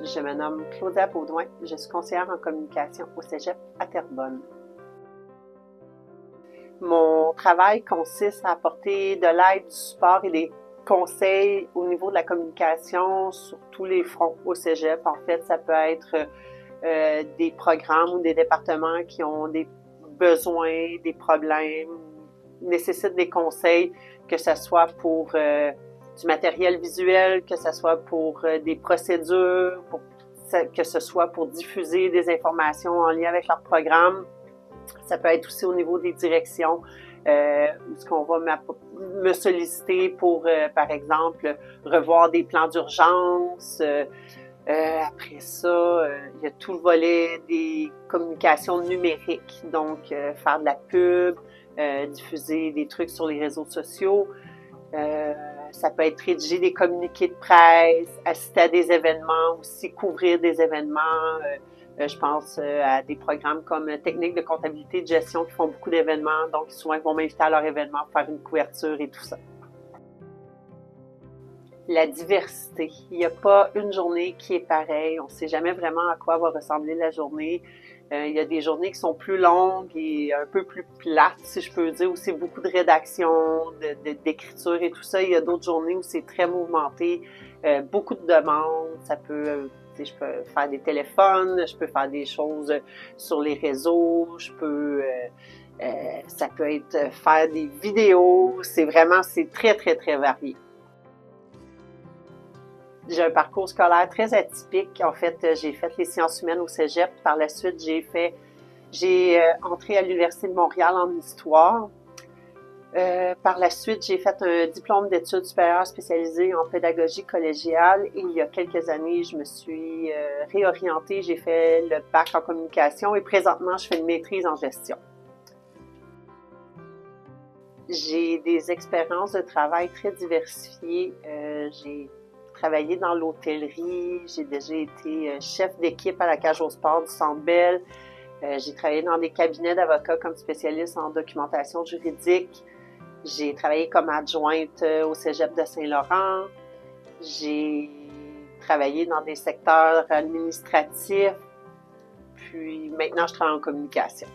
Je me nomme Claudia Baudouin, je suis conseillère en communication au Cégep à Terrebonne. Mon travail consiste à apporter de l'aide, du support et des conseils au niveau de la communication sur tous les fronts au Cégep. En fait, ça peut être des programmes ou des départements qui ont des besoins, des problèmes, nécessitent des conseils, que ce soit pour du matériel visuel, que ce soit pour des procédures, que ce soit pour diffuser des informations en lien avec leur programme. Ça peut être aussi au niveau des directions, où ce qu'on va me solliciter pour, par exemple, revoir des plans d'urgence. Après ça, il y a tout le volet des communications numériques, donc faire de la pub, diffuser des trucs sur les réseaux sociaux. Ça peut être rédiger des communiqués de presse, assister à des événements, aussi couvrir des événements. Je pense à des programmes comme Techniques de comptabilité et de gestion qui font beaucoup d'événements, donc souvent ils vont m'inviter à leur événement pour faire une couverture et tout ça. La diversité. Il n'y a pas une journée qui est pareille. On ne sait jamais vraiment à quoi va ressembler la journée. Il y a des journées qui sont plus longues et un peu plus plates, si je peux dire, où c'est beaucoup de rédaction, d'écriture et tout ça. Il y a d'autres journées où c'est très mouvementé, beaucoup de demandes. Ça peut, je peux faire des téléphones, je peux faire des choses sur les réseaux, ça peut être faire des vidéos. C'est très, très, très varié. J'ai un parcours scolaire très atypique. En fait, j'ai fait les sciences humaines au Cégep. Par la suite, j'ai entré à l'Université de Montréal en histoire. Par la suite, j'ai fait un diplôme d'études supérieures spécialisées en pédagogie collégiale et il y a quelques années, je me suis réorientée. J'ai fait le bac en communication et présentement, je fais une maîtrise en gestion. J'ai des expériences de travail très diversifiées. J'ai travaillé dans l'hôtellerie, j'ai déjà été chef d'équipe à la Cage aux sports du Centre Bell. J'ai travaillé dans des cabinets d'avocats comme spécialiste en documentation juridique. J'ai travaillé comme adjointe au Cégep de Saint-Laurent. J'ai travaillé dans des secteurs administratifs. Puis maintenant, je travaille en communication.